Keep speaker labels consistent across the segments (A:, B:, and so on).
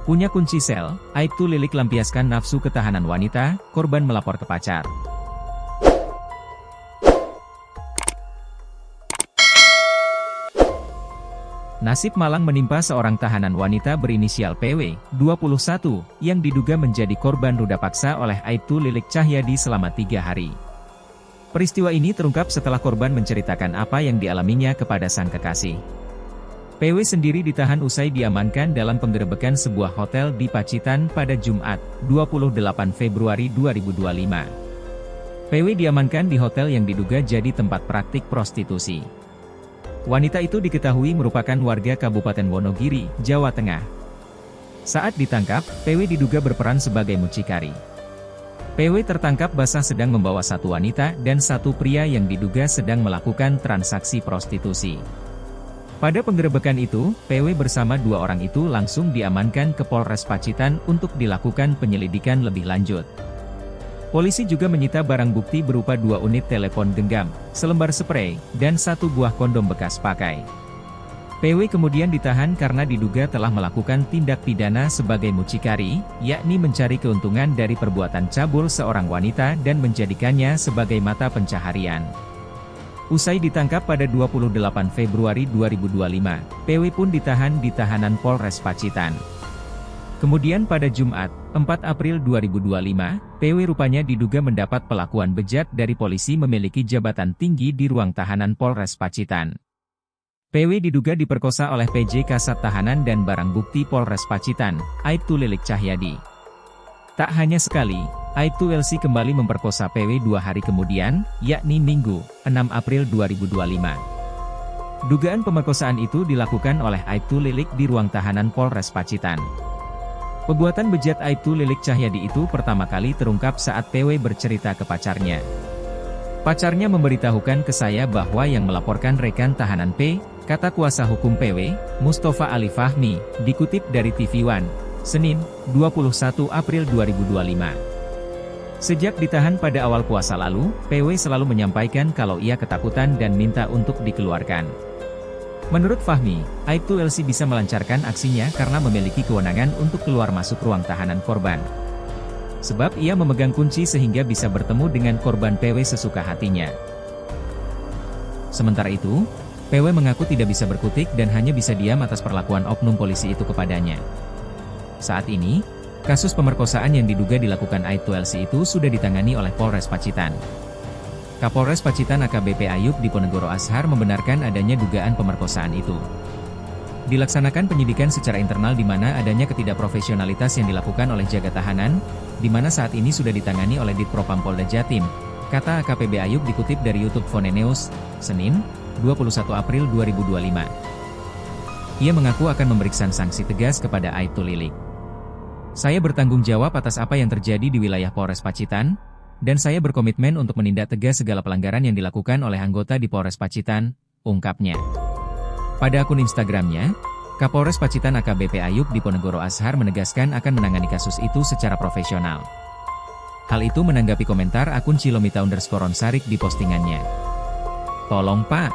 A: Punya kunci sel, Aibtu Lilik lampiaskan nafsu ketahanan wanita, korban melapor ke pacar. Nasib malang menimpa seorang tahanan wanita berinisial PW, 21, yang diduga menjadi korban ruda paksa oleh Aibtu Lilik Cahyadi selama 3 hari. Peristiwa ini terungkap setelah korban menceritakan apa yang dialaminya kepada sang kekasih. PW sendiri ditahan usai diamankan dalam penggerebekan sebuah hotel di Pacitan pada Jumat, 28 Februari 2025. PW diamankan di hotel yang diduga jadi tempat praktik prostitusi. Wanita itu diketahui merupakan warga Kabupaten Wonogiri, Jawa Tengah. Saat ditangkap, PW diduga berperan sebagai mucikari. PW tertangkap basah sedang membawa satu wanita dan satu pria yang diduga sedang melakukan transaksi prostitusi. Pada penggerebekan itu, PW bersama 2 orang itu langsung diamankan ke Polres Pacitan untuk dilakukan penyelidikan lebih lanjut. Polisi juga menyita barang bukti berupa 2 unit telepon genggam, selembar sprei, dan 1 buah kondom bekas pakai. PW kemudian ditahan karena diduga telah melakukan tindak pidana sebagai mucikari, yakni mencari keuntungan dari perbuatan cabul seorang wanita dan menjadikannya sebagai mata pencaharian. Usai ditangkap pada 28 Februari 2025, PW pun ditahan di tahanan Polres Pacitan. Kemudian pada Jumat, 4 April 2025, PW rupanya diduga mendapat perlakuan bejat dari polisi memiliki jabatan tinggi di ruang tahanan Polres Pacitan. PW diduga diperkosa oleh PJ Kasat Tahanan dan Barang Bukti Polres Pacitan, Aibtu Lilik Cahyadi. Tak hanya sekali, Aibtu LC kembali memperkosa PW 2 hari kemudian, yakni Minggu, 6 April 2025. Dugaan pemerkosaan itu dilakukan oleh Aibtu Lilik di ruang tahanan Polres Pacitan. Perbuatan bejat Aibtu Lilik Cahyadi itu pertama kali terungkap saat PW bercerita ke pacarnya. Pacarnya memberitahukan ke saya bahwa yang melaporkan rekan tahanan P, kata kuasa hukum PW, Mustafa Ali Fahmi, dikutip dari TV One, Senin, 21 April 2025. Sejak ditahan pada awal puasa lalu, PW selalu menyampaikan kalau ia ketakutan dan minta untuk dikeluarkan. Menurut Fahmi, Aibtu LC bisa melancarkan aksinya karena memiliki kewenangan untuk keluar masuk ruang tahanan korban. Sebab ia memegang kunci sehingga bisa bertemu dengan korban PW sesuka hatinya. Sementara itu, PW mengaku tidak bisa berkutik dan hanya bisa diam atas perlakuan oknum polisi itu kepadanya. Saat ini, kasus pemerkosaan yang diduga dilakukan Aibtu LC itu sudah ditangani oleh Polres Pacitan. Kapolres Pacitan AKBP Ayub Diponegoro Ashar membenarkan adanya dugaan pemerkosaan itu. Dilaksanakan penyidikan secara internal di mana adanya ketidakprofesionalitas yang dilakukan oleh jaga tahanan, di mana saat ini sudah ditangani oleh Ditpropam Polda Jatim, kata AKPB Ayub dikutip dari YouTube Fonenews, Senin, 21 April 2025. Ia mengaku akan memberikan sanksi tegas kepada Aibtu Lilik. Saya bertanggung jawab atas apa yang terjadi di wilayah Polres Pacitan, dan saya berkomitmen untuk menindak tegas segala pelanggaran yang dilakukan oleh anggota di Polres Pacitan, ungkapnya. Pada akun Instagramnya, Kapolres Pacitan AKBP Ayub Diponegoro Ashar menegaskan akan menangani kasus itu secara profesional. Hal itu menanggapi komentar akun Cilomita_Onsarik di postingannya. Tolong Pak.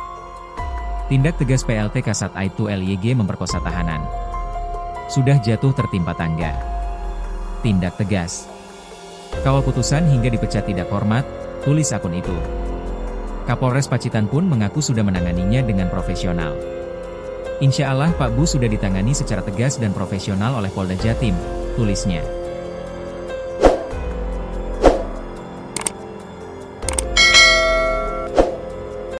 A: Tindak tegas PLT Kasat Aibtu LYG memperkosa tahanan. Sudah jatuh tertimpa tangga. Tindak tegas. Kawal putusan hingga dipecat tidak hormat, tulis akun itu. Kapolres Pacitan pun mengaku sudah menanganinya dengan profesional. Insya Allah Pak Bu sudah ditangani secara tegas dan profesional oleh Polda Jatim, tulisnya.